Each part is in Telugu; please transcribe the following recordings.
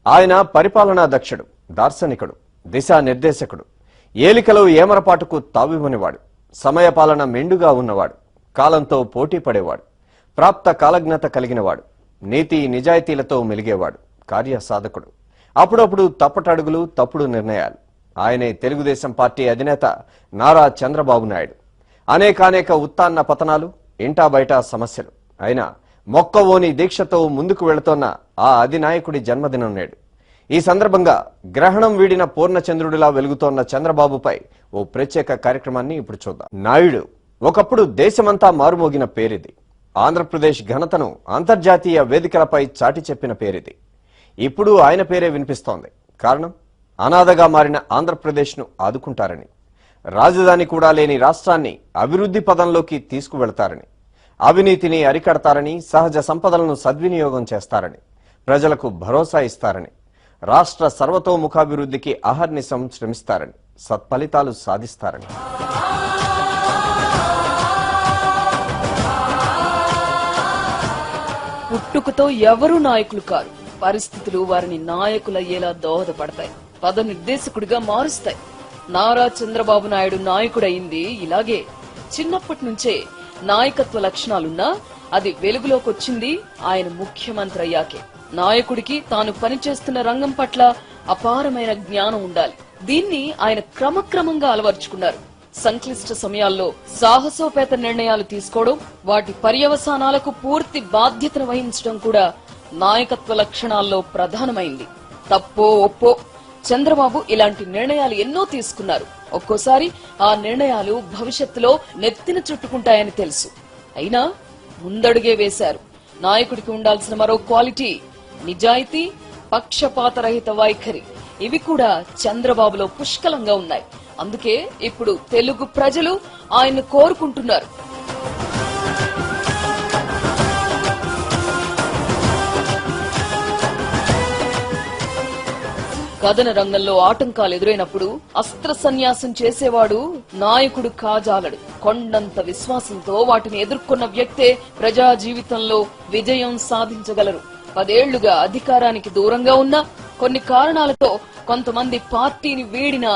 ఆయన పరిపాలనా దక్షుడు, దార్శనికుడు, దిశానిర్దేశకుడు, ఏలికలో ఏమరపాటుకు తావివ్వనివాడు, సమయపాలన మెండుగా ఉన్నవాడు, కాలంతో పోటీ పడేవాడు, ప్రాప్త కాలజ్ఞత కలిగినవాడు, నీతి నిజాయితీలతో మెలిగేవాడు, కార్యసాధకుడు, అప్పుడప్పుడు తప్పటడుగులు, తప్పుడు నిర్ణయాలు. ఆయనే తెలుగుదేశం పార్టీ అధినేత నారా చంద్రబాబు నాయుడు. అనేకానేక ఉత్తాన్న పతనాలు, ఇంటా బయట సమస్యలు అయినా మొక్కవోని దీక్షతో ముందుకు వెళుతోన్న ఆ అధినాయకుడి జన్మదినం నేడు. ఈ సందర్భంగా గ్రహణం వీడిన పూర్ణచంద్రుడిలా వెలుగుతోన్న చంద్రబాబుపై ఓ ప్రత్యేక కార్యక్రమాన్ని ఇప్పుడు చూద్దాం. నాయుడు ఒకప్పుడు దేశమంతా మారుమోగిన పేరిది. ఆంధ్రప్రదేశ్ ఘనతను అంతర్జాతీయ వేదికలపై చాటి చెప్పిన పేరిది. ఇప్పుడు ఆయన పేరే వినిపిస్తోంది. కారణం, అనాథగా మారిన ఆంధ్రప్రదేశ్ను ఆదుకుంటారని, రాజధాని కూడా లేని రాష్ట్రాన్ని అభివృద్ధి పదంలోకి తీసుకువెళతారని, అవినీతిని అరికడతారని, సహజ సంపదలను సద్వినియోగం చేస్తారని, ప్రజలకు భరోసా ఇస్తారని, రాష్ట్ర సర్వతోముఖాభివృద్ధికి అహర్నిశం శ్రమిస్తారని, సత్ఫలితాలు సాధిస్తారని. పుట్టుకతో ఎవరూ నాయకులు కారు. పరిస్థితులు వారిని నాయకులయ్యేలా దోహదపడతాయి, పదనిర్దేశకుడిగా మారుస్తాయి. నారా చంద్రబాబు నాయుడు నాయకుడయింది ఇలాగే. చిన్నప్పటి నుంచే నాయకత్వ లక్షణాలున్నా అది వెలుగులోకి వచ్చింది ఆయన ముఖ్యమంత్రి అయ్యాకే. నాయకుడికి తాను పనిచేస్తున్న రంగం పట్ల అపారమైన జ్ఞానం ఉండాలి. దీన్ని ఆయన క్రమక్రమంగా అలవర్చుకున్నారు. సంక్లిష్ట సమయాల్లో సాహసోపేత నిర్ణయాలు తీసుకోవడం, వాటి పర్యవసానాలకు పూర్తి బాధ్యతను వహించడం కూడా నాయకత్వ లక్షణాల్లో ప్రధానమైంది. తప్పో ఒప్పో చంద్రబాబు ఇలాంటి నిర్ణయాలు ఎన్నో తీసుకున్నారు. ఒక్కోసారి ఆ నిర్ణయాలు భవిష్యత్తులో నెత్తిన చుట్టుకుంటాయని తెలుసు. అయినా ముందడుగే వేశారు. నాయకుడికి ఉండాల్సిన మరో క్వాలిటీ నిజాయితీ, పక్షపాతరహిత వైఖరి. ఇవి కూడా చంద్రబాబులో పుష్కలంగా ఉన్నాయి. అందుకే ఇప్పుడు తెలుగు ప్రజలు ఆయన్ను కోరుకుంటున్నారు. కథన రంగంలో ఆటంకాలు ఎదురైనప్పుడు అస్త్ర సన్యాసం చేసేవాడు నాయకుడు కాజాలడు. కొండంత విశ్వాసంతో వాటిని ఎదుర్కొన్న వ్యక్తే ప్రజా జీవితంలో విజయం సాధించగలరు. 10 ఏళ్లుగా అధికారానికి దూరంగా ఉన్న, కొన్ని కారణాలతో కొంతమంది పార్టీని వీడినా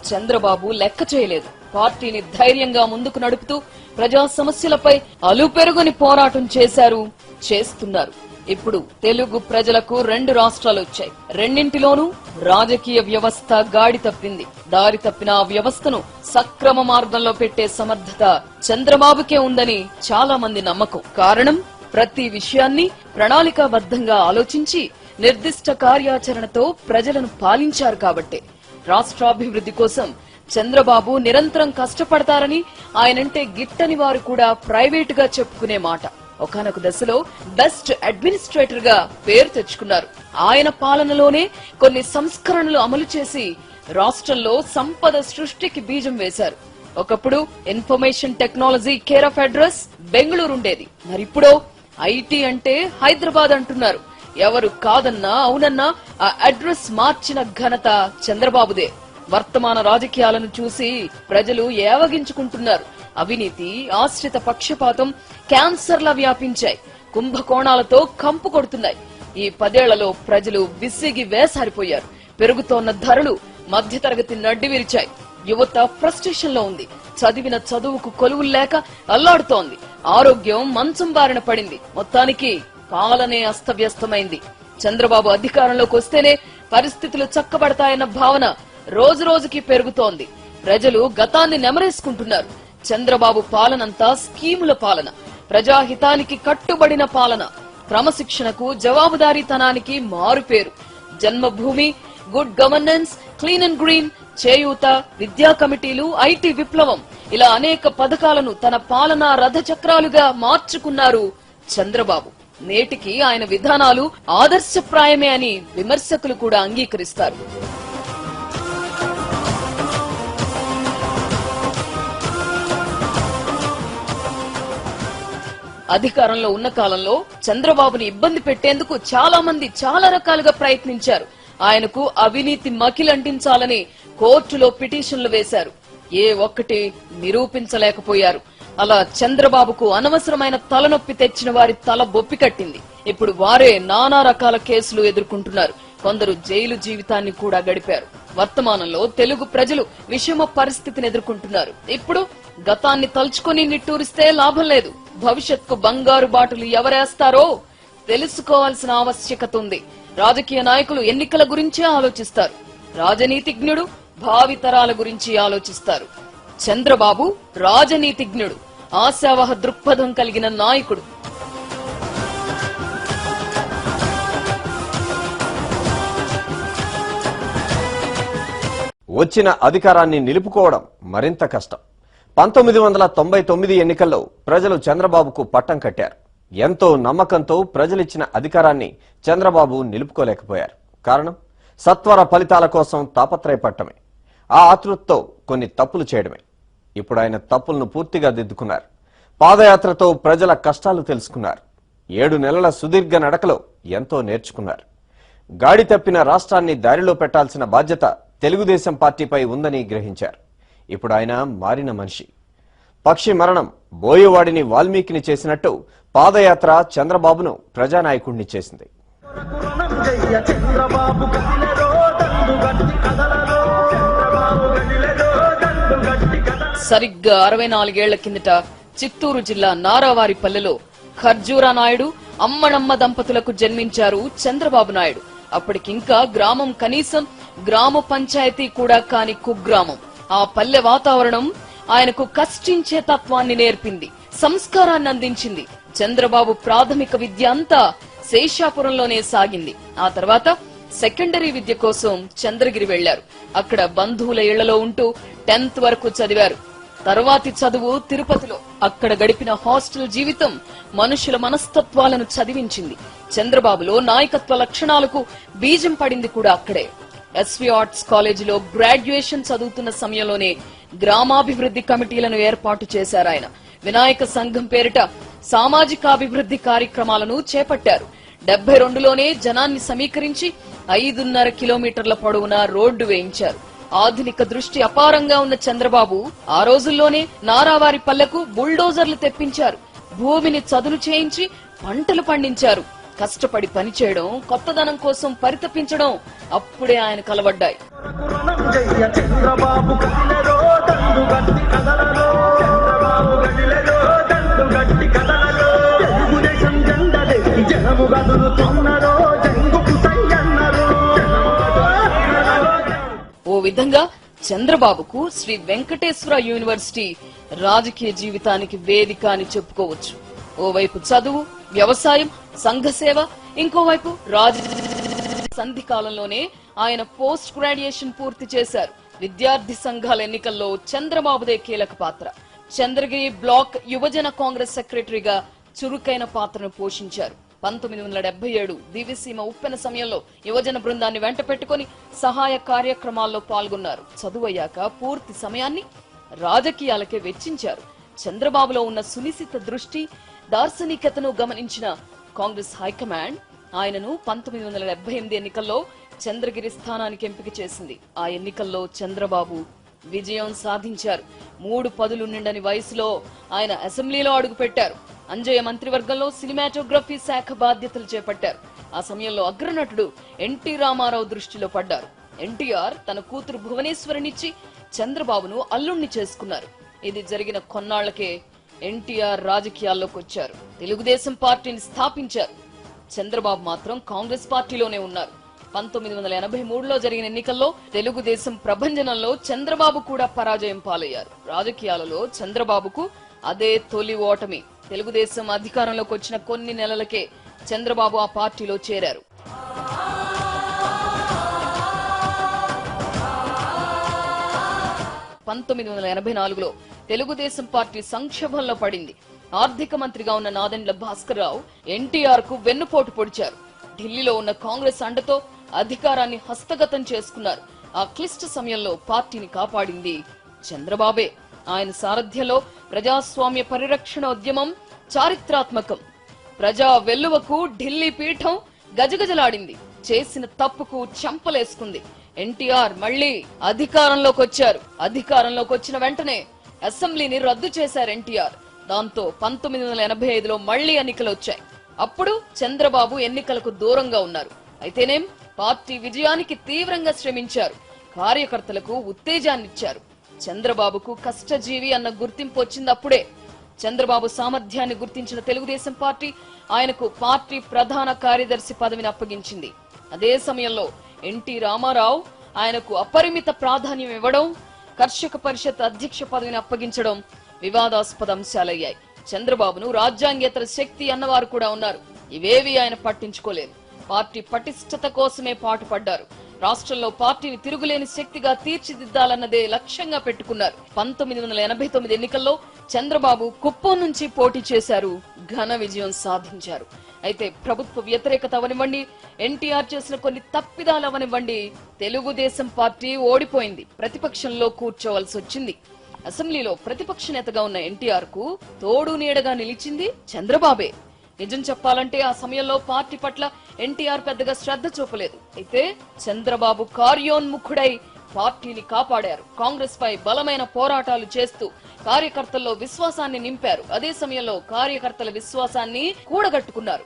చంద్రబాబు లెక్క చేయలేదు. పార్టీని ధైర్యంగా ముందుకు నడుపుతూ ప్రజా సమస్యలపై అలుపెరుగని పోరాటం చేశారు, చేస్తున్నారు. ఇప్పుడు తెలుగు ప్రజలకు 2 రాష్ట్రాలు వచ్చాయి. రెండింటిలోనూ రాజకీయ వ్యవస్థ గాడి తప్పింది. దారి తప్పిన ఆ వ్యవస్థను సక్రమ మార్గంలో పెట్టే సమర్థత చంద్రబాబుకే ఉందని చాలా మంది నమ్మకం. కారణం, ప్రతి విషయాన్ని ప్రణాళికాబద్ధంగా ఆలోచించి నిర్దిష్ట కార్యాచరణతో ప్రజలను పాలించారు కాబట్టే. రాష్ట్రాభివృద్ధి కోసం చంద్రబాబు నిరంతరం కష్టపడతారని ఆయనంటే గిట్టని వారు కూడా ప్రైవేటుగా చెప్పుకునే మాట. ఒకానొక దశలో బెస్ట్ అడ్మినిస్ట్రేటర్ గా పేరు తెచ్చుకున్నారు. ఆయన పాలనలోనే కొన్ని సంస్కరణలు అమలు చేసి రాష్ట్రంలో సంపద సృష్టికి బీజం వేశారు. ఒకప్పుడు information technology care of address Bengaluru ఉండేది. మరిప్పుడో ఐటీ అంటే హైదరాబాద్ అంటున్నారు. ఎవరు కాదన్నా అవునన్నా ఆ అడ్రస్ మార్చిన ఘనత చంద్రబాబుదే. వర్తమాన రాజకీయాలను చూసి ప్రజలు ఏవగించుకుంటున్నారు. అవినీతి, ఆశ్రిత పక్షపాతం క్యాన్సర్లా వ్యాపించాయి. కుంభకోణాలతో కంపు కొడుతున్నాయి. ఈ 10 ఏళ్లలో ప్రజలు విసిగి వేసారిపోయారు. పెరుగుతోన్న ధరలు మధ్యతరగతి నడ్డి విరిచాయి. యువత ఫ్రస్ట్రేషన్ లో ఉంది. చదివిన చదువుకు కొలువులు లేక అల్లాడుతోంది. ఆరోగ్యం మంచం బారిన పడింది. మొత్తానికి పాలనే అస్తవ్యస్తమైంది. చంద్రబాబు అధికారంలోకి వస్తేనే పరిస్థితులు చక్కబడతాయన్న భావన రోజు రోజుకి పెరుగుతోంది. ప్రజలు గతాన్ని నెమరేసుకుంటున్నారు. చంద్రబాబు పాలనంతా స్కీముల పాలన, ప్రజాహితానికి కట్టుబడిన పాలన, క్రమశిక్షణకు, జవాబుదారీతనానికి మారుపేరు. Janmabhoomi, good governance, clean and green, చేయూత, విద్యా కమిటీలు, ఐటీ విప్లవం, ఇలా అనేక పథకాలను తన పాలనా రథ చక్రాలుగా మార్చుకున్నారు చంద్రబాబు. నేటికి ఆయన విధానాలు ఆదర్శప్రాయమే అని విమర్శకులు కూడా అంగీకరిస్తారు. అధికారంలో ఉన్న కాలంలో చంద్రబాబుని ఇబ్బంది పెట్టేందుకు చాలా మంది చాలా రకాలుగా ప్రయత్నించారు. ఆయనకు అవినీతి మకిలంటించాలని కోర్టులో పిటిషన్లు వేశారు. ఏ ఒక్కటి నిరూపించలేకపోయారు. అలా చంద్రబాబుకు అనవసరమైన తలనొప్పి తెచ్చిన వారి తల బొప్పి కట్టింది. ఇప్పుడు వారే నానా రకాల కేసులు ఎదుర్కొంటున్నారు. కొందరు జైలు జీవితాన్ని కూడా గడిపారు. వర్తమానంలో తెలుగు ప్రజలు విషమ పరిస్థితిని ఎదుర్కొంటున్నారు. ఇప్పుడు గతాన్ని తలుచుకుని నిట్టూరిస్తే లాభం లేదు. భవిష్యత్కు బంగారు బాటులు ఎవరేస్తారో తెలుసుకోవాల్సిన ఆవశ్యకత ఉంది. రాజకీయ నాయకులు ఎన్నికల గురించే ఆలోచిస్తారు. రాజనీతిజ్ఞుడు భావితరాల గురించి ఆలోచిస్తారు. చంద్రబాబు రాజనీతిజ్ఞుడు, ఆశావహ దృక్పథం కలిగిన నాయకుడు. వచ్చిన అధికారాన్ని నిలుపుకోవడం మరింత కష్టం. 1999 ఎన్నికల్లో ప్రజలు చంద్రబాబుకు పట్టం కట్టారు. ఎంతో నమ్మకంతో ప్రజలిచ్చిన అధికారాన్ని చంద్రబాబు నిలుపుకోలేకపోయారు. కారణం సత్వర ఫలితాల కోసం తాపత్రయపట్టమే, ఆ ఆతృతతో కొన్ని తప్పులు చేయడమే. ఇప్పుడు ఆయన తప్పులను పూర్తిగా దిద్దుకున్నారు. పాదయాత్రతో ప్రజల కష్టాలు తెలుసుకున్నారు. 7 నెలల సుదీర్ఘ నడకలో ఎంతో నేర్చుకున్నారు. గాడి తప్పిన రాష్ట్రాన్ని దారిలో పెట్టాల్సిన బాధ్యత తెలుగుదేశం పార్టీపై ఉందని గ్రహించారు. ఇప్పుడు ఆయన మారిన మనిషి. పక్షి మరణం బోయేవాడిని వాల్మీకిని చేసినట్టు పాదయాత్ర చంద్రబాబును ప్రజానాయకుడిని చేసింది. సరిగ్గా 64 ఏళ్ల కిందట చిత్తూరు జిల్లా నారావారిపల్లెలో ఖర్జూరా నాయుడు, అమ్మనమ్మ దంపతులకు జన్మించారు చంద్రబాబు నాయుడు. అప్పటికింకా గ్రామం కనీసం గ్రామ పంచాయతీ కూడా కాని కుగ్రామం. ఆ పల్లె వాతావరణం ఆయనకు కష్టించే తత్వాన్ని నేర్పింది, సంస్కారాన్ని అందించింది. చంద్రబాబు ప్రాథమిక విద్య అంతా శేషాపురంలోనే సాగింది. ఆ తర్వాత సెకండరీ విద్య కోసం చంద్రగిరి వెళ్లారు. అక్కడ బంధువుల ఇళ్లలో ఉంటూ 10th వరకు చదివారు. తర్వాతి చదువు తిరుపతిలో. అక్కడ గడిపిన హాస్టల్ జీవితం మనుషుల మనస్తత్వాలను చదివించింది. చంద్రబాబులో నాయకత్వ లక్షణాలకు బీజం పడింది కూడా అక్కడే. ఎస్వి ఆర్ట్స్ కాలేజీలో గ్రాడ్యుయేషన్ చదువుతున్న సమయంలోనే గ్రామాభివృద్ధి కమిటీలను ఏర్పాటు చేశారాయన. వినాయక సంఘం పేరిట సామాజికాభివృద్ధి కార్యక్రమాలను చేపట్టారు. 72లోనే జనాన్ని సమీకరించి 5.5 కిలోమీటర్ల పొడవున రోడ్డు వేయించారు. ఆధునిక దృష్టి అపారంగా ఉన్న చంద్రబాబు ఆ రోజుల్లోనే నారావారి పల్లెకు బుల్డోజర్లు తెప్పించారు. భూమిని చదును చేయించి పంటలు పండించారు. కష్టపడి పనిచేయడం, కొత్తదనం కోసం పరితపించడం అప్పుడే ఆయన కలవడ్డాయి. ఓ విధంగా చంద్రబాబుకు శ్రీ వెంకటేశ్వర యూనివర్సిటీ రాజకీయ జీవితానికి వేదిక అని చెప్పుకోవచ్చు. ఓవైపు చదువు, వ్యవసాయం, సంఘ సేవ, ఇంకోవైపు సంధి కాలంలోనే ఆయన పోస్ట్ గ్రాడ్యుయేషన్ పూర్తి చేశారు. విద్యార్థి సంఘాల ఎన్నికల్లో చంద్రబాబుదే కీలక పాత్ర. చంద్రగిరి బ్లాక్ యువజన కాంగ్రెస్ సెక్రటరీగా చురుకైన పాత్రను పోషించారు. 1977 దివిసీమ ఉప్పెన సమయంలో యువజన బృందాన్ని వెంట పెట్టుకుని సహాయ కార్యక్రమాల్లో పాల్గొన్నారు. చదువయ్యాక పూర్తి సమయాన్ని రాజకీయాలకే వెచ్చించారు. చంద్రబాబులో ఉన్న సునిశిత దృష్టి, దార్శనికతను గమనించిన కాంగ్రెస్ హైకమాండ్ ఆయనను 1978 ఎన్నికల్లో చంద్రగిరి స్థానానికి ఎంపిక చేసింది. ఆ ఎన్నికల్లో చంద్రబాబు విజయం సాధించారు. 3 పదులు నిండని వయసులో ఆయన అసెంబ్లీలో అడుగుపెట్టారు. అంజయ్య మంత్రివర్గంలో సినిమాటోగ్రఫీ శాఖ బాధ్యతలు చేపట్టారు. ఆ సమయంలో అగ్రనటుడు ఎన్టీ రామారావు దృష్టిలో పడ్డారు. ఎన్టీఆర్ తన కూతురు భువనేశ్వరినిచ్చి చంద్రబాబును అల్లుణ్ణి చేసుకున్నారు. ఇది జరిగిన కొన్నాళ్లకే ఎన్టీఆర్ రాజకీయాల్లోకి వచ్చారు. తెలుగుదేశం పార్టీని స్థాపించారు. చంద్రబాబు మాత్రం కాంగ్రెస్ పార్టీలోనే ఉన్నారు. 1983లో జరిగిన ఎన్నికల్లో తెలుగుదేశం ప్రభంజనంలో చంద్రబాబు కూడా పరాజయం పాలయ్యారు. రాజకీయాలలో చంద్రబాబుకు అదే తొలి ఓటమి. తెలుగుదేశం అధికారంలోకి వచ్చిన కొన్ని నెలలకే చంద్రబాబు ఆ పార్టీలో చేరారు. లో తెలుగుదేశం పార్టీ సంక్షోభంలో పడింది. ఆర్థిక మంత్రిగా ఉన్న నాదెండ్ల భాస్కర్ రావు ఎన్టీఆర్ కు వెన్నుపోటు పొడిచారు. ఢిల్లీలో ఉన్న కాంగ్రెస్ అండతో అధికారాన్ని హస్తగతం చేసుకున్నారు. ఆ క్లిష్ట సమయంలో పార్టీని కాపాడింది చంద్రబాబే. ఆయన సారథ్యంలో ప్రజాస్వామ్య పరిరక్షణ ఉద్యమం చారిత్రాత్మకం. ప్రజా వెల్లువకు ఢిల్లీ పీఠం గజగజలాడింది. చేసిన తప్పుకు చెంపలేసుకుంది. ఎన్టీఆర్ మళ్లీ అధికారంలోకి వచ్చారు. అధికారంలోకి వచ్చిన వెంటనే అసెంబ్లీని రద్దు చేశారు ఎన్టీఆర్. దాంతో 1985లో మళ్లీ ఎన్నికలు వచ్చాయి. అప్పుడు చంద్రబాబు ఎన్నికలకు దూరంగా ఉన్నారు. అయితేనేం పార్టీ విజయానికి తీవ్రంగా శ్రమించారు. కార్యకర్తలకు ఉత్తేజాన్నిచ్చారు. చంద్రబాబుకు కష్టజీవి అన్న గుర్తింపు వచ్చింది అప్పుడే. చంద్రబాబు సామర్థ్యాన్ని గుర్తించిన తెలుగుదేశం పార్టీ ఆయనకు పార్టీ ప్రధాన కార్యదర్శి పదవిని అప్పగించింది. అదే సమయంలో ఎన్టీ రామారావు ఆయనకు అపరిమిత ప్రాధాన్యం ఇవ్వడం, కర్షక పరిషత్ అధ్యక్ష పదవిని అప్పగించడం వివాదాస్పద అంశాలయ్యాయి. చంద్రబాబును రాజ్యాంగేతర శక్తి అన్నవారు కూడా ఉన్నారు. ఇవేవి ఆయన పట్టించుకోలేదు. పార్టీ పటిష్టత కోసమే పాటుపడ్డారు. రాష్ట్రంలో పార్టీని తిరుగులేని శక్తిగా తీర్చిదిద్దాలన్నదే లక్ష్యంగా పెట్టుకున్నారు. 1989 ఎన్నికల్లో చంద్రబాబు కుప్పం నుంచి పోటీ చేశారు. ఘన విజయం సాధించారు. అయితే ప్రభుత్వ వ్యతిరేకత అవనివ్వండి, ఎన్టీఆర్ చేసిన కొన్ని తప్పిదాలు అవనివ్వండి, తెలుగుదేశం పార్టీ ఓడిపోయింది. ప్రతిపక్షంలో కూర్చోవలసి వచ్చింది. అసెంబ్లీలో ప్రతిపక్ష నేతగా ఉన్న ఎన్టీఆర్ కు తోడు నీడగా నిలిచింది చంద్రబాబే. నిజం చెప్పాలంటే ఆ సమయంలో పార్టీ పట్ల ఎన్టీఆర్ పెద్దగా శ్రద్ధ చూపలేదు. అయితే చంద్రబాబు కార్యోన్ముఖుడై పార్టీని కాపాడారు. కాంగ్రెస్ పై బలమైన పోరాటాలు చేస్తూ కార్యకర్తల్లో విశ్వాసాన్ని నింపారు. అదే సమయంలో కార్యకర్తల విశ్వాసాన్ని కూడగట్టుకున్నారు.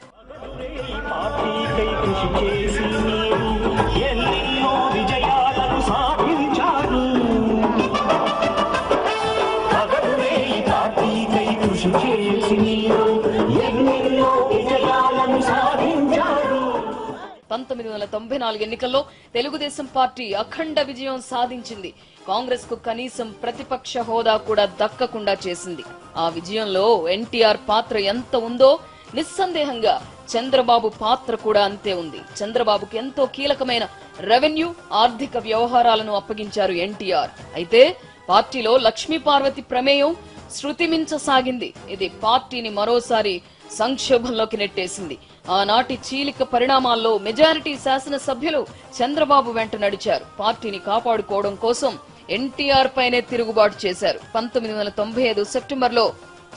ఎన్నికల్లో తెలుగుదేశం పార్టీ అఖండ విజయం సాధించింది. కాంగ్రెస్ కు కనీసం ప్రతిపక్ష హోదా కూడా దక్కకుండా చేసింది. ఆ విజయంలో ఎన్టీఆర్ పాత్ర ఎంత ఉందో నిస్సందేహంగా చంద్రబాబు పాత్ర కూడా అంతే ఉంది. చంద్రబాబుకు ఎంతో కీలకమైన రెవెన్యూ, ఆర్థిక వ్యవహారాలను అప్పగించారు ఎన్టీఆర్. అయితే పార్టీలో లక్ష్మీ పార్వతి ప్రమేయం శృతిమించసాగింది. ఇది పార్టీని మరోసారి సంక్షోభంలోకి నెట్టేసింది. ఆనాటి చీలిక పరిణామాల్లో మెజారిటీ శాసనసభ్యులు చంద్రబాబు వెంట నడిచారు. పార్టీని కాపాడుకోవడం కోసం ఎన్టీఆర్ పైనే తిరుగుబాటు చేశారు. 1995 సెప్టెంబర్లో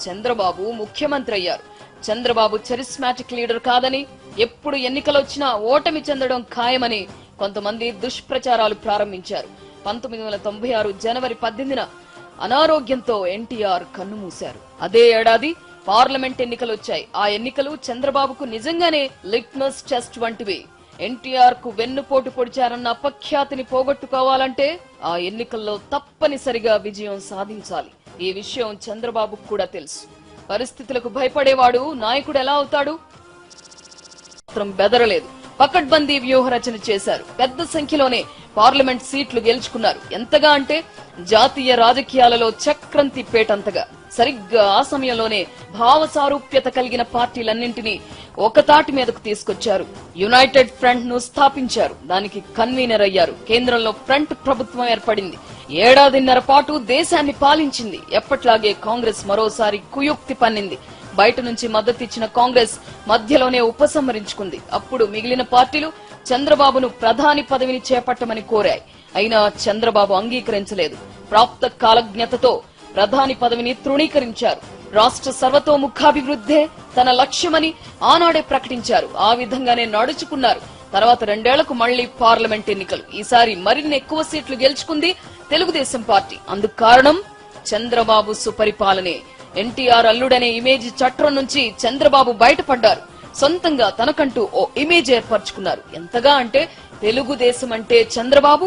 చంద్రబాబు ముఖ్యమంత్రి అయ్యారు. చంద్రబాబు చరిస్మాటిక్ లీడర్ కాదని, ఎప్పుడు ఎన్నికలొచ్చినా ఓటమి చెందడం ఖాయమని కొంతమంది దుష్ప్రచారాలు ప్రారంభించారు. 1996 జనవరి 18న అనారోగ్యంతో ఎన్టీఆర్ కన్నుమూశారు. అదే ఏడాది పార్లమెంట్ ఎన్నికలు వచ్చాయి. ఆ ఎన్నికలు చంద్రబాబుకు నిజంగానే లిట్మస్ టెస్ట్ వంటివి. ఎన్టీఆర్ కు వెన్నుపోటు పొడిచారన్న అపఖ్యాతిని పోగొట్టుకోవాలంటే ఆ ఎన్నికల్లో తప్పనిసరిగా విజయం సాధించాలి. ఈ విషయం చంద్రబాబుకు కూడా తెలుసు. పరిస్థితులకు భయపడేవాడు నాయకుడు ఎలా అవుతాడు? బెదరలేదు. పకడ్బందీ వ్యూహ రచన చేశారు. పెద్ద సంఖ్యలోనే పార్లమెంట్ సీట్లు గెలుచుకున్నారు. ఎంతగా అంటే జాతీయ రాజకీయాలలో చక్రం తిప్పేటంతగా. సరిగ్గా ఆ సమయంలోనే భావ సారూప్యత కలిగిన పార్టీలన్నింటినీ ఒకతాటి మీదకు తీసుకొచ్చారు. యునైటెడ్ ఫ్రంట్ ను స్థాపించారు. దానికి కన్వీనర్ అయ్యారు. కేంద్రంలో ఫ్రంట్ ప్రభుత్వం ఏర్పడింది. ఏడాదిన్నర పాటు దేశాన్ని పాలించింది. ఎప్పట్లాగే కాంగ్రెస్ మరోసారి కుయుక్తి పన్నింది. బయట నుంచి మద్దతిచ్చిన కాంగ్రెస్ మధ్యలోనే ఉపసంహరించుకుంది. అప్పుడు మిగిలిన పార్టీలు చంద్రబాబును ప్రధాని పదవిని చేపట్టమని కోరాయి. అయినా చంద్రబాబు అంగీకరించలేదు. ప్రాప్త కాలజ్ఞతతో ప్రధాని పదవిని తృణీకరించారు. రాష్ట్ర సర్వతోముఖాభివృద్ధే తన లక్ష్యమని ఆనాడే ప్రకటించారు. ఆ విధంగానే నడుచుకున్నారు. తర్వాత 2 ఏళ్లకు మళ్లీ పార్లమెంట్ ఎన్నికలు. ఈసారి మరిన్ని ఎక్కువ సీట్లు గెలుచుకుంది తెలుగుదేశం పార్టీ. అందుకు కారణం చంద్రబాబు సుపరిపాలనే. ఎన్టీఆర్ అల్లుడనే ఇమేజ్ చట్రం నుంచి చంద్రబాబు బయటపడ్డారు. సొంతంగా తనకంటూ ఓ ఇమేజ్ ఏర్పరచుకున్నారు. ఎంతగా అంటే తెలుగుదేశం అంటే చంద్రబాబు,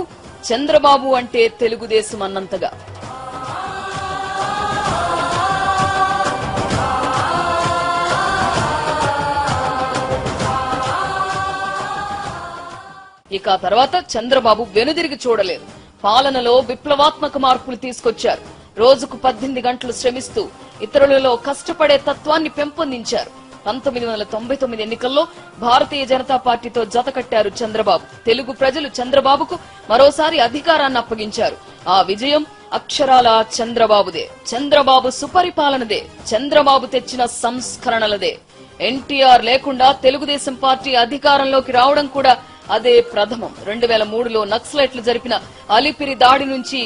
చంద్రబాబు అంటే తెలుగుదేశం అన్నంతగా. ఇక తర్వాత చంద్రబాబు వెనుదిరిగి చూడలేదు. పాలనలో విప్లవాత్మక మార్పులు తీసుకొచ్చారు. రోజుకు 18 గంటలు శ్రమిస్తూ ఇతరులలో కష్టపడే తత్వాన్ని పెంపొందించారు. 1999 ఎన్నికల్లో భారతీయ జనతా పార్టీతో జతకట్టారు చంద్రబాబు. తెలుగు ప్రజలు చంద్రబాబుకు మరోసారి అధికారాన్ని అప్పగించారు. ఆ విజయం అక్షరాల చంద్రబాబుదే. చంద్రబాబు సుపరిపాలనదే. చంద్రబాబు తెచ్చిన సంస్కరణలదే. ఎన్టీఆర్ లేకుండా తెలుగుదేశం పార్టీ అధికారంలోకి రావడం కూడా అదే ప్రథమం. 2003లో నక్సలైట్లు జరిపిన అలిపిరి దాడి నుంచి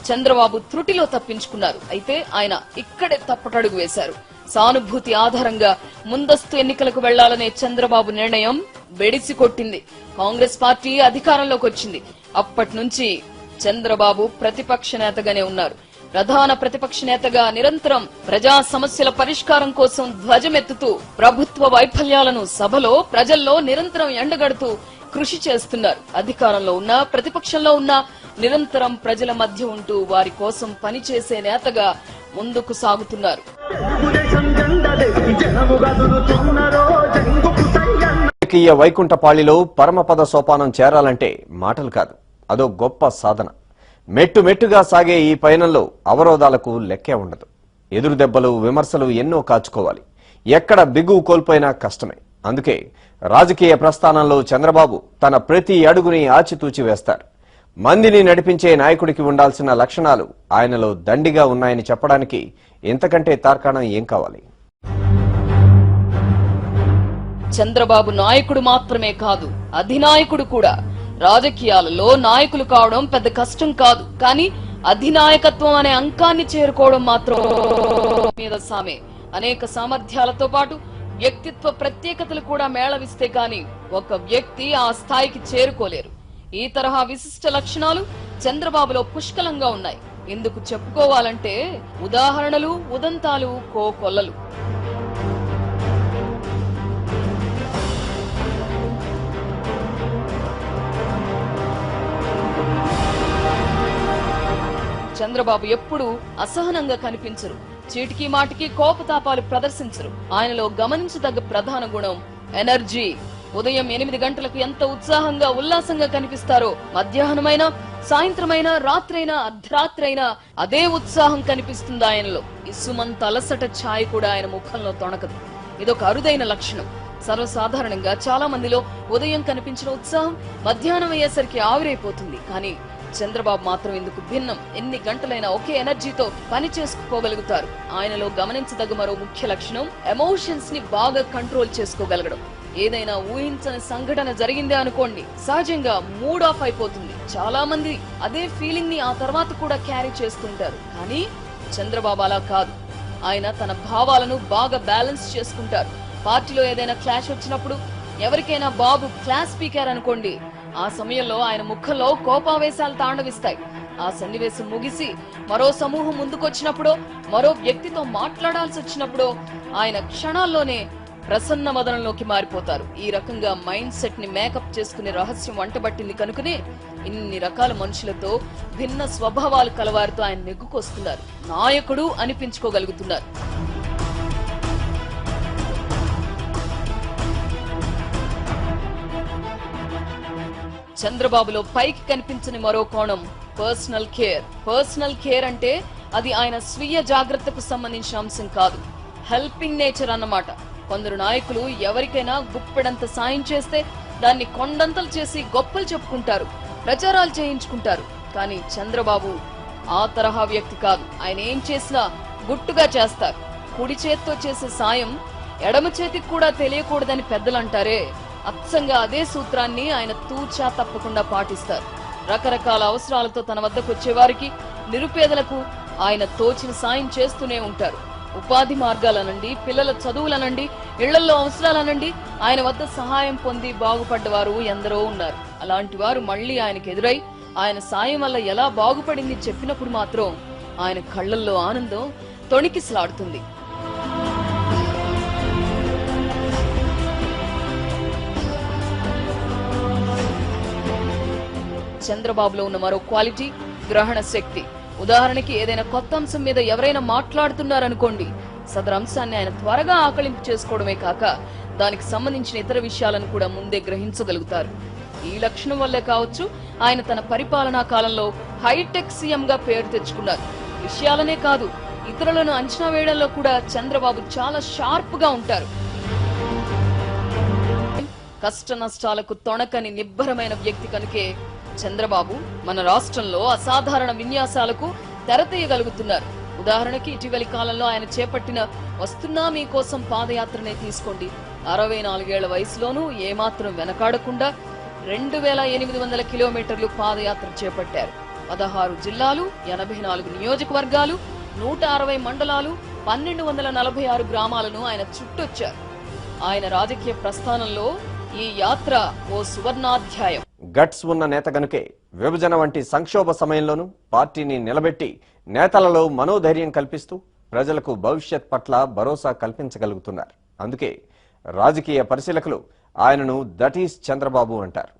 చంద్రబాబు త్రుటిలో తప్పించుకున్నారు. అయితే ఆయన ఇక్కడే తప్పటడుగు వేశారు. సానుభూతి ఆధారంగా ముందస్తు ఎన్నికలకు వెళ్లాలనే చంద్రబాబు నిర్ణయం వెడిసి కొట్టింది. కాంగ్రెస్ పార్టీ అధికారంలోకి వచ్చింది. అప్పటి నుంచి చంద్రబాబు ప్రతిపక్ష నేతగానే ఉన్నారు. ప్రధాన ప్రతిపక్ష నేతగా నిరంతరం ప్రజా సమస్యల పరిష్కారం కోసం ధ్వజమెత్తుతూ ప్రభుత్వ వైఫల్యాలను సభలో ప్రజల్లో నిరంతరం ఎండగడుతూ కృషి చేస్తున్నారు. అధికారంలో ఉన్నా ప్రతిపక్షంలో ఉన్నా నిరంతరం ప్రజల మధ్య ఉంటూ వారి కోసం పనిచేసే నేతగా ముందుకు సాగుతున్నారు. రాజకీయ వైకుంఠపాళిలో పరమపద సోపానం చేరాలంటే మాటలు కాదు, అదో గొప్ప సాధన. మెట్టు మెట్టుగా సాగే ఈ పయనంలో అవరోధాలకు లెక్కే ఉండదు. ఎదురు దెబ్బలు, విమర్శలు ఎన్నో కాచుకోవాలి. ఎక్కడ బిగువు కోల్పోయినా కష్టమే. అందుకే రాజకీయ ప్రస్థానంలో చంద్రబాబు తన ప్రతి అడుగుని ఆచితూచి వేస్తారు. మందిని నడిపించే నాయకుడికి ఉండాల్సిన లక్షణాలు ఆయనలో దండిగా ఉన్నాయని చెప్పడానికి ఇంతకంటే తార్కాణం ఏం కావాలి? చంద్రబాబు నాయకుడు మాత్రమే కాదు, అధినాయకుడు కూడా. రాజకీయాలలో నాయకులు కావడం పెద్ద కష్టం కాదు, కానీ అధినాయకత్వం అనే అంకాన్ని చేరుకోవడం మాత్రం మీద సామే. అనేక సామర్థ్యాలతో పాటు వ్యక్తిత్వ ప్రత్యేకతలు కూడా మేళవిస్తే గాని ఒక వ్యక్తి ఆ స్థాయికి చేరుకోలేరు. ఈ తరహా విశిష్ట లక్షణాలు చంద్రబాబులో పుష్కలంగా ఉన్నాయి. ఇందుకు చెప్పుకోవాలంటే ఉదాహరణలు, ఉదంతాలు కోకొల్లలు. చంద్రబాబు ఎప్పుడూ అసహనంగా కనిపించరు. చీటికి మాటికి కోపతాపాలు ప్రదర్శించరు. ఆయనలో గమనించదగ్గ ప్రధాన గుణం ఎనర్జీ. ఉదయం 8 గంటలకు ఎంత ఉత్సాహంగా, ఉల్లాసంగా కనిపిస్తారో మధ్యాహ్నమైనా, సాయంత్రమైనా, రాత్రైనా, అర్ధరాత్రైనా అదే ఉత్సాహం కనిపిస్తుంది ఆయనలో. ఇసుమంత అలసట ఛాయ కూడా ఆయన ముఖంలో తొణకదు. ఇదొక అరుదైన లక్షణం. సర్వసాధారణంగా చాలా మందిలో ఉదయం కనిపించిన ఉత్సాహం మధ్యాహ్నం అయ్యేసరికి ఆవిరైపోతుంది. కానీ చంద్రబాబు మాత్రం ఇందుకు భిన్నం. ఎన్ని గంటలైనా ఒకే ఎనర్జీతో పని చేసుకోగలుగుతారు. ఆయనలో గమనించదగ్గ మరో ముఖ్య లక్షణం ఎమోషన్స్ ని బాగా కంట్రోల్ చేసుకోగలగడం. ఏదైనా ఊహించని సంఘటన జరిగిందే అనుకోండి, సహజంగా మూడ్ ఆఫ్ అయిపోతుంది. చాలా మంది అదే ఫీలింగ్ ని ఆ తర్వాత కూడా క్యారీ చేస్తుంటారు. కానీ చంద్రబాబు అలా కాదు. ఆయన తన భావాలను బాగా బ్యాలెన్స్ చేసుకుంటారు. పార్టీలో ఏదైనా క్లాష్ వచ్చినప్పుడు, ఎవరికైనా బాబు క్లాస్ స్పీకర్ అనుకోండి, ఆ సమయంలో ఆయన ముఖంలో కోపావేశాలు తాండవిస్తాయి. ఆ సన్నివేశం ముగిసి మరో సమూహం ముందుకొచ్చినప్పుడో, మరో వ్యక్తితో మాట్లాడాల్సి వచ్చినప్పుడో ఆయన క్షణాల్లోనే ప్రసన్న వదనంలోకి మారిపోతారు. ఈ రకంగా మైండ్ సెట్ ని మేకప్ చేసుకునే రహస్యం వంటబట్టింది కనుకనే ఇన్ని రకాల మనుషులతో, భిన్న స్వభావాలు కలవారితో ఆయన నెగ్గుకొస్తున్నారు. నాయకుడు అనిపించుకోగలుగుతున్నారు. చంద్రబాబులో పైకి కనిపించని మరో కోణం పర్సనల్ కేర్. పర్సనల్ కేర్ అంటే అది ఆయన స్వీయ జాగ్రత్తకు సంబంధించిన అంశం కాదు, హెల్పింగ్ నేచర్ అన్నమాట. కొందరు నాయకులు ఎవరికైనా గుప్పెడంత సాయం చేస్తే దాన్ని కొండంతలు చేసి గొప్పలు చెప్పుకుంటారు, ప్రచారాలు చేయించుకుంటారు. కానీ చంద్రబాబు ఆ తరహా వ్యక్తి కాదు. ఆయన ఏం చేసినా గుట్టుగా చేస్తారు. కుడి చేత్తో చేసే సాయం ఎడమ చేతికి కూడా తెలియకూడదని పెద్దలు అంటారే, అచ్చంగా అదే సూత్రాన్ని ఆయన తూచా తప్పకుండా పాటిస్తారు. రకరకాల అవసరాలతో తన వద్దకు వచ్చేవారికి, నిరుపేదలకు ఆయన తోచిన సాయం చేస్తూనే ఉంటారు. ఉపాధి మార్గాలనండి, పిల్లల చదువులనండి, ఇళ్లలో అవసరాలనండి, ఆయన వద్ద సహాయం పొంది బాగుపడ్డవారు ఎందరో ఉన్నారు. అలాంటి వారు మళ్లీ ఆయనకు ఎదురై ఆయన సాయం వల్ల ఎలా బాగుపడింది చెప్పినప్పుడు మాత్రం ఆయన కళ్లల్లో ఆనందం తొణికిసలాడుతుంది. చంద్రబాబులో ఉన్న మరో క్వాలిటీ గ్రహణ శక్తి. ఉదాహరణకి ఏదైనా కొత్త అంశం మీద ఎవరైనా మాట్లాడుతున్నారనుకోండి, సదరు అంశాన్ని ఆయన త్వరగా ఆకలింపు చేసుకోవడమే కాక దానికి సంబంధించిన ఇతర విషయాలను కూడా ముందే గ్రహించగలుగుతారు. ఈ లక్షణం వల్లే కావచ్చు ఆయన తన పరిపాలనా కాలంలో హైటెక్ సీఎం గా పేరు తెచ్చుకున్నారు. విషయాలనే కాదు, ఇతరులను అంచనా వేయడంలో కూడా చంద్రబాబు చాలా షార్ప్ గా ఉంటారు. కష్ట నష్టాలకు తొణకని నిబ్బరమైన వ్యక్తి కనుకే చంద్రబాబు మన రాష్ట్రంలో అసాధారణ విన్యాసాలకు తెరతీయగలుగుతున్నారు. ఉదాహరణకి ఇటీవలి కాలంలో ఆయన చేపట్టిన వస్తున్నా మీకోసం పాదయాత్రనే తీసుకోండి. 64 ఏళ్ల వయసులోనూ ఏమాత్రం వెనకాడకుండా 2800 కిలోమీటర్లు పాదయాత్ర చేపట్టారు. 16 జిల్లాలు, 84 నియోజకవర్గాలు, 160 మండలాలు, 1246 గ్రామాలను ఆయన చుట్టొచ్చారు. ఆయన రాజకీయ ప్రస్థానంలో ఈ యాత్ర ఓ సువర్ణాధ్యాయం. గట్స్ ఉన్న నేత గనుకే విభజన వంటి సంక్షోభ సమయంలోనూ పార్టీని నిలబెట్టి నేతలలో మనోధైర్యం కల్పిస్తూ ప్రజలకు భవిష్యత్ పట్ల భరోసా కల్పించగలుగుతున్నారు. అందుకే రాజకీయ పరిశీలకులు ఆయనను దట్ ఈస్ చంద్రబాబు అంటారు.